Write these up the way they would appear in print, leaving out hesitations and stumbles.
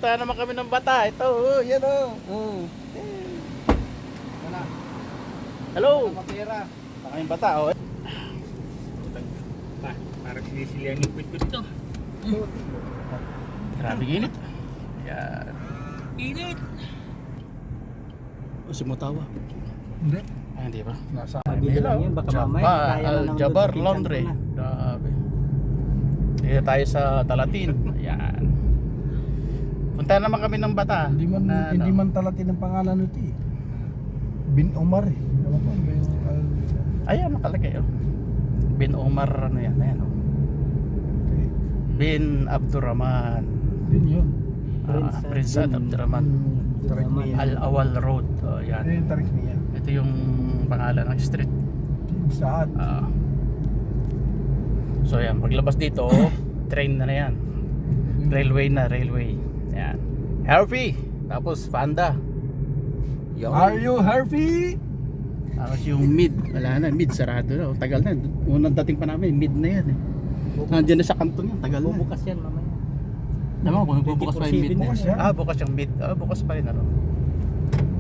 Punta naman kami ng Bata. Ito, oh, yan oh. Wala. Hello. Kapatira. Baka yung Bata, oh. Parang sinisilihan yung kwit ko dito. Grabe init. Yan. Init! O, si Mutawa. Hindi. Ah, hindi ba? Nasa Mabili lang yun, baka mamaya kaya na ng Jabar pinsan Laundry. ko na. Grabe. Dito tayo sa Talatin. Ayan. Punta naman kami ng Bata. Hindi man Na, hindi ano. man talatin ang pangalan nito eh. Bin Omar eh. Alam ko ba yung Ayan, nakalagay oh. Bin Omar, ano yan? Ayan oh. Bin Abdurrahman. Din yun. Prince Abdurrahman. Al-Awal Road. Oh, Ano yan. yung tarik niya? Ito yung pangalan ng street. Saad. So yan, paglabas dito, train na yan. Railway na, railway. Yan. Harvey, tapos Panda. Yun. Are you Harvey? Tapos yung mid, wala na, mid sarado na. Tagal na. Unang dating pa namin, mid na yan eh. Nandiyan na sa kanto niya, tagal na. Bubukas yan mamaya. Naman kung bubukas pa yung mid. Bukas yan. Bukas yung mid. Bukas pa rin ano.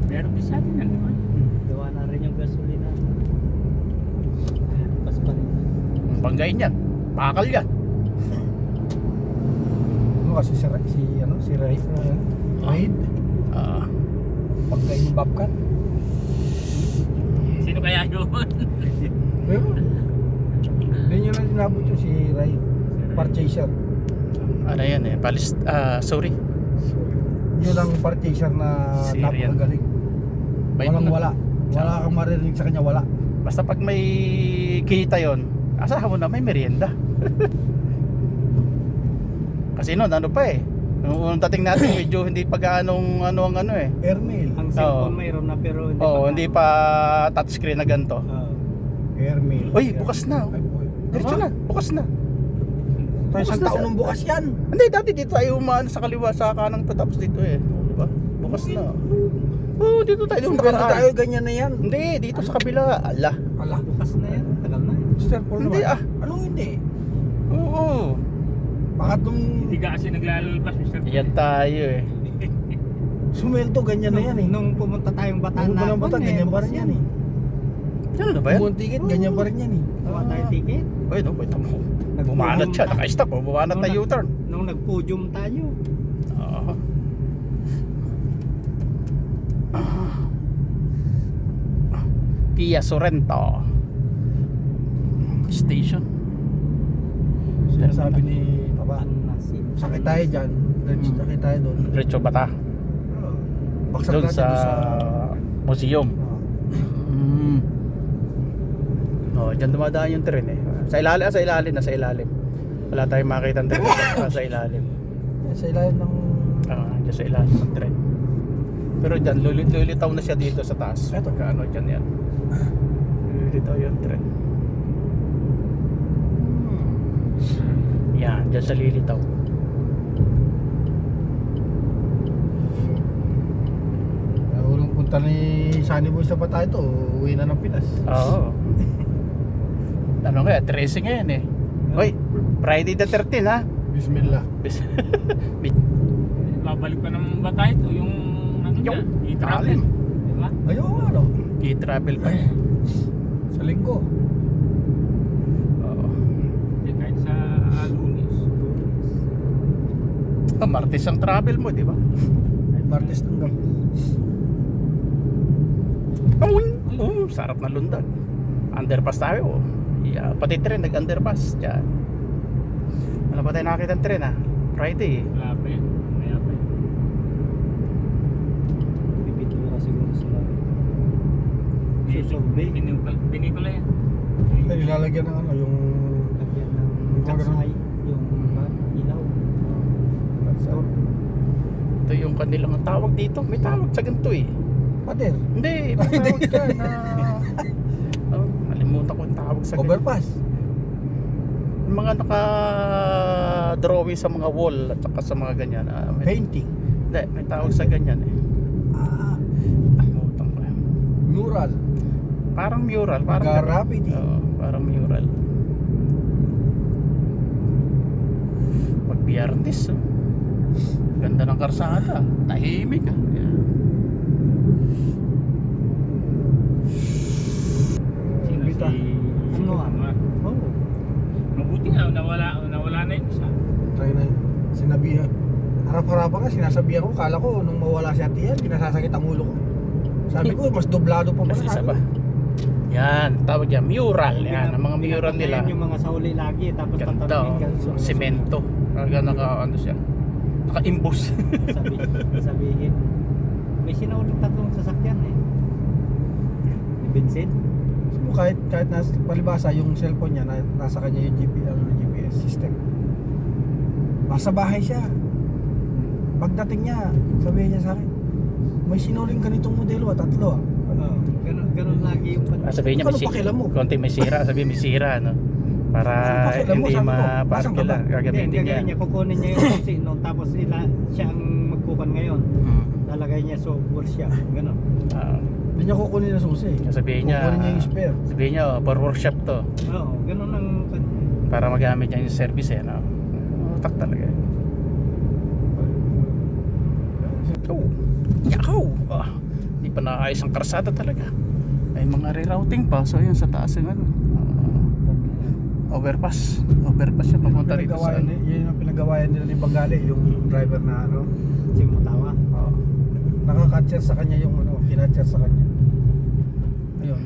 Meron din sa atin yan, di ba? Gawa na rin yung gasolina. Bukas pa rin. Banggain yan. Pakal yan. Ano kasi si Raid. Raid. Pagkain yung Bobcat. Sino kaya yun? Pero hindi nyo lang sinabot yung si Raid. Purchaser. Ano yan eh, sorry. Yun ang purchaser na Syrian. napakagaling. Walang wala. Wala kang maririnig sa kanya, wala. Basta pag may kita yon, asahan mo na may merienda. Kasi noon, ano pa eh. Nung unang dating natin, medyo hindi pa gaanong ano ang ano eh. Airmail. Ang cellphone mayroon na pero hindi Oo, pa. hindi pa touchscreen na ganito. Airmail. Uy, bukas na. Ay, bukas. Diretso na, bukas na. Tayo isang Bukas na taon siya. ng bukas yan. Hindi, dati dito tayo umaan sa kaliwa, sa kanang tapos dito eh. Diba? Bukas na. Oo, dito tayo yung Maganda nakaraan. tayo, ganyan na yan. Hindi, dito sa kabila. Ala. Ala. Bukas na yan. Tagal na. Mr. Paul Hindi, naman. ah. Anong hindi? Oo. Baka itong Hindi ka kasi naglalabas, Mr. Yan tayo eh. sumweldo, ganyan na yan eh. Nung pumunta tayong Bataan Pumunta ng Bataan, ganyan pa rin yan eh. Ano na ba yan? Kung ticket, ganyan pa rin yan eh. Tawa tayo ticket. Uy, no, wait mo. Bumanat siya, naka-stop oh. Bumanat na U-turn. Nung nag-podium tayo. Oo. Kia Sorrento Station. Sinasabi ni Papa, Nasib. sakit tayo dyan. Sakit tayo doon. Diretso Bata. Baksak Doon natin sa doon museum. Ah. Oh, diyan dumadaan yung tren eh. Sa ilalim na sa ilalim. Wala tayong makita ng tren sa ilalim. Sa ilalim ng Diyan sa ilalim ng tren. Pero diyan lulitaw na siya dito sa taas. Eto. Pagka ano diyan yan. Lulitaw yung tren. Yan, diyan sa lilitaw. Ulong punta ni Sunny Boy sa Patay to, uwi na ng Pinas. Oo. Ano kaya? Tracing ngayon eh. Hoy, Friday the 13 ha? Bismillah. Babalik pa ng Batay ito, yung ano niya, Yung i-travel. talim. Diba? Ayaw ano, I-travel pa. sa linggo. Oo. Eh, kahit sa Lunes. Martes ang travel mo, di ba? Martes ng gabi. Sarap na lundag. Underpass tayo. Yeah, pati tren nag-underpass diyan. Ano pa tayo nakakita ng tren Friday. Wala pa yan. Maya pa yan. Pipitura siguro sila. Susurvey. Pinikula yan. Ay, nilalagyan ng ano, yung Lagyan ng kansay. Yung ilaw. Ito yung kanilang tawag dito. May tawag sa ganito eh. Pader. Hindi, may tawag dyan nalimutan ko yung tawag sa ganito. Overpass. Yung mga naka-drawing sa mga wall at saka sa mga ganyan. Painting. Hindi, may tawag sa ganyan eh. Nalimutan ko. Mural. Parang mural. Parang Graffiti. Oo, parang mural. Pag Biyernes Ganda ng karsada. Tahimik ah. Yan. Sino Bita. si Ano, Kumar? Oo. Mabuti nga, nawala na yung isa. Tayo na yun. Sinabihan. Harap-harapan nga, sinasabihan ko. Kala ko, nung mawala si Ate Yan, pinasasakit ang ulo ko. Sabi ko, mas doblado pa Mas isa pa. Yan, tawag yan, mural. Yan, ang mga mural nila. Yung mga sauli lagi, tapos Ganda, tatanungin oh. Semento. Talaga ano siya. Naka-imbus. Sabihin, may sinauling tatlong sasakyan eh. Ni Vincent. So, kahit palibasa yung cellphone niya, nasa kanya yung GPS system. Nasa bahay siya. Pagdating niya, sabihin niya sa akin, may sinuling ganitong modelo, tatlo ah. Oo, ganun lagi yung Sabihin niya, Ano pakialam mo? konti may sira. Sabihin may sira, no? Para Ano pakialam mo? hindi Sabi ko, ma-park nasaan ka nila. ba? Gagamitin niya. gagawin niya, kukunin niya yung susi no, tapos siya ang magkukan ngayon. Lalagay niya sa workshop, ganun. Hindi niya kukunin na susi. Sabihin niya, Kukunin niya yung spare. sabihin niya, for workshop to. Oo, ganun ang Para magamit niya yung service no? Utak talaga. Oh, yakaw! Hindi pa naayos ang karsada talaga. May mga rerouting pa. So yun sa taas yung ano. Overpass. Overpass siya papunta rito sa ano. Yun ang pinagawayan nila ni Bangali, yung driver na ano. simutawa. Nakaka-catcher sa kanya yung ano, kinatcher sa kanya. Ayun.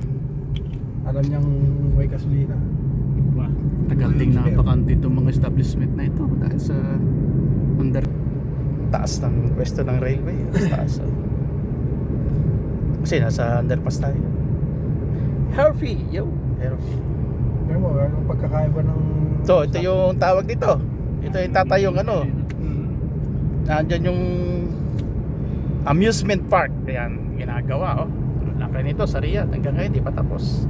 Alam niyang may gasolina. Ba? Tagal ding napakante itong mga establishment na ito dahil sa under taas ng pwesto ng railway. Taas. Kasi nasa underpass tayo. Herfy! Yo! Herfy. Kaya mo, ang pagkakaiba ng... So, ito yung tawag dito. Ito yung tatayong ano. Nandyan yung amusement park. Ayan, ginagawa oh. Laki nito sa Riyadh. Hanggang ngayon, di pa tapos.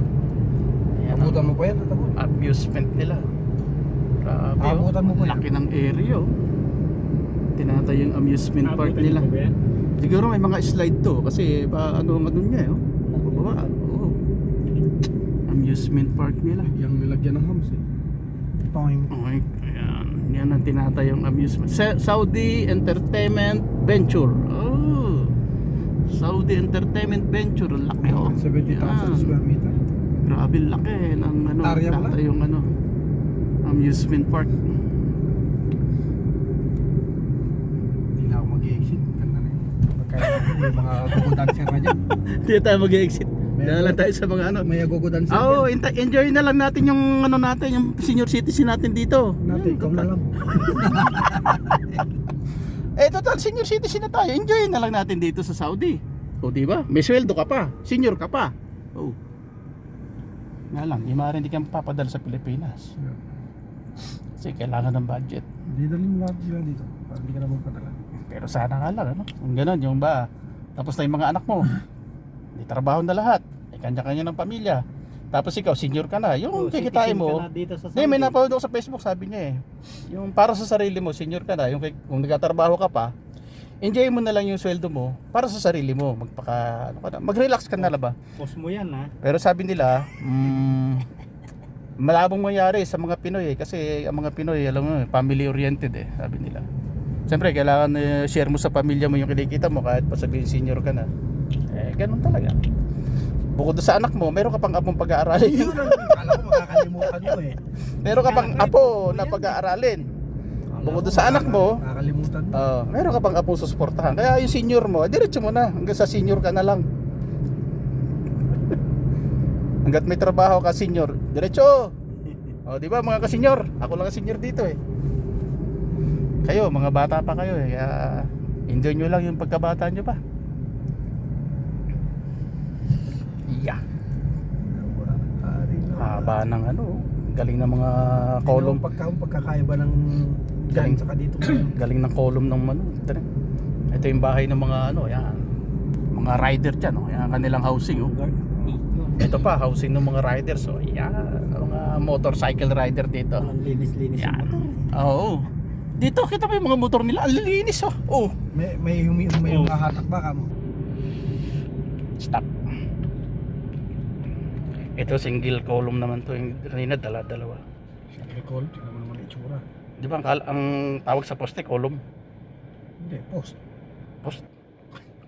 Ayan, Abutan mo pa yan, tatapos. amusement nila. Grabe oh. Abutan mo pa yan. Laki ng area oh. Tinatay yung amusement park Abutan nila. niyo ba yan? Siguro may mga slide to kasi ano niya oh. Bababa. Oh. Amusement park nila. Yung nilagyan ng hams eh. Toing. Okay, ayan. Yan ang tinatayong amusement. Saudi Entertainment Venture. Oh. Saudi Entertainment Venture. Laki oh. 70,000 Yan. square meter. Grabe laki ng ano, Area mo lang? tinatayong ano, amusement park. Hindi na ako mag-exit. Ganda na yun. Pagkaya may mga agogo dancer na dyan. Hindi tayo mag-exit. Dala tayo sa mga ano. May agogo dancer Oo, dyan. enjoy na lang natin yung ano natin, yung senior citizen natin dito. Natin, ikaw na lang. Eh total, senior citizen na tayo. Enjoy na lang natin dito sa Saudi. O di ba? May sweldo ka pa, senior ka pa. Oh. Nga lang, di maaari hindi ka mapapadala sa Pilipinas. Kasi kailangan ng budget. Hindi dalhin lahat sila dito. Para hindi ka na magpadala. Pero sana nga lang, ano? Kung gano'n, yung ba, tapos na yung mga anak mo. May trabaho na lahat. May kanya-kanya ng pamilya. Tapos ikaw, senior ka na. Yung kikitain mo. Hindi, may napanood ako sa Facebook, sabi niya eh. Yung para sa sarili mo, senior ka na. Yung kung nagtatrabaho ka pa, enjoy mo na lang yung sweldo mo para sa sarili mo. Mag-relax ka na lang ba? Post mo yan ha. Pero sabi nila, malabong mangyari sa mga Pinoy eh. Kasi ang mga Pinoy, alam mo, family oriented eh, sabi nila. Siyempre, kailangan share mo sa pamilya mo yung kinikita mo kahit pa sabihin senior ka na. Eh, ganun talaga. Bukod sa anak mo, meron ka pang apong pag-aaralin. Yun ang alam ko makakalimutan mo eh. Meron ka pang apo na pag-aaralin. Bukod sa anak mo, Nakakalimutan mo. meron ka pang apong susuportahan. Kaya yung senior mo, diretso mo na. Hanggang sa senior ka na lang. Hanggat may trabaho ka senior, diretso. O, di ba mga ka-senior? Ako lang ka-senior dito eh. Kayo, mga bata pa kayo eh. Kaya enjoy nyo lang yung pagkabata nyo pa. Yeah. Haba ng ano, galing ng mga column. Pagkakaiba ng Galing. dyan saka dito. Galing ng column ng ano. Ito yung bahay ng mga ano, yan. Mga rider dyan, oh. Yan ang kanilang housing, oh. Ito pa, housing ng mga riders, oh. Yan, mga motorcycle rider dito. Ang linis-linis yung Yan. motor. Oo. Dito, kita mo yung mga motor nila, ang linis, oh. Oh. May hatak ba ka mo? Stop. Ito single column naman to, yung kanina dalawa. Siyempre call, tingnan mo naman itsura. Di ba ang tawag sa poste column? Hindi, post. Post.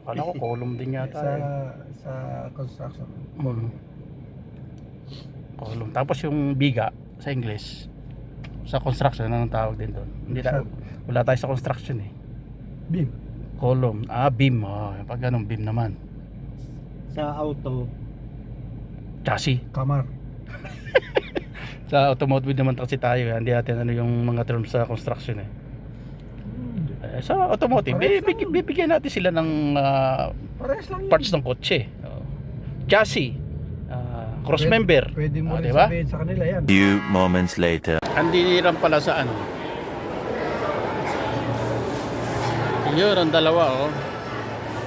Kala ko column din yata. sa, eh. sa construction. Mm. Column. Tapos yung biga sa English, sa construction, anong tawag din doon? Hindi wala tayo sa construction eh. Beam. Column. Beam. Pag ganun, beam naman. Sa auto, Chassis. Kamar. Sa automotive naman kasi tayo, hindi natin ano yung mga terms sa construction eh. Sa automotive, bibigyan natin sila ng Parehas lang yun. parts ng kotse. Chassis, cross member. Pwede mo rin diba? sabihin sa kanila yan. Few moments later. Andiniran pala sa ano. Yun ang dalawa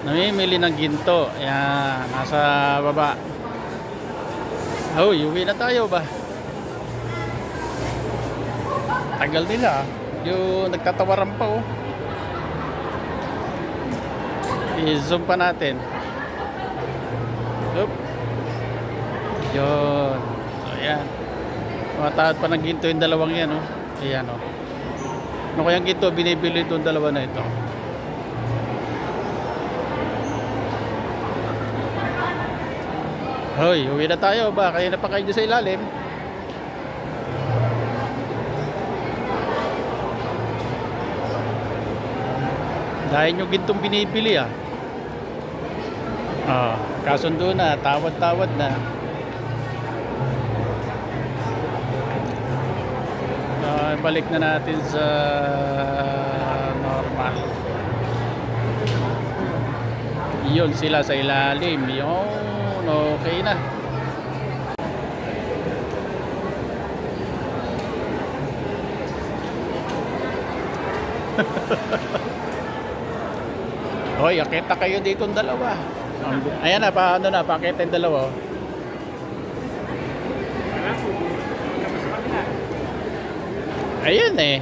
namimili ng ginto. Ayan, nasa baba. Uwi na tayo ba? Tagal nila. Yung nagtatawaran pa I-zoom pa natin. Oop. Yun. So ayan. Matahad pa ng ginto yung dalawang yan Ayan Ano kayang ginto binibili itong dalawa na ito? Hoy, uwi na tayo ba? Kaya na pa kayo sa ilalim. Dahil yung gintong binibili kasundo na, tawad-tawad na. Balik na natin sa normal. Yun sila sa ilalim. Yun, okay na. Hoy, akita kayo dito ng dalawa. Ayan na, pakita yung dalawa. Ayan eh.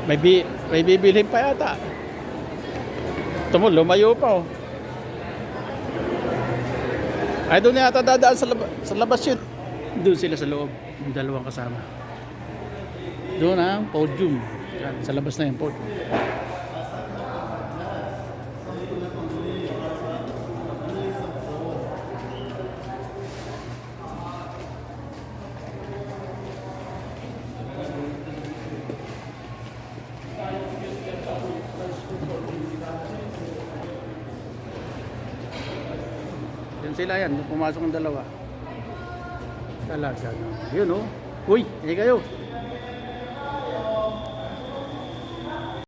May bibilhin pa yata. Ito mo, lumayo pa Ay, doon yata dadaan sa labas yun. Doon sila sa loob. Yung dalawang kasama. Doon ang podium. Yan, sa labas na yung podium. Yan sila yan, pumasok ng dalawa. Talaga no. Yun Uy, kayo.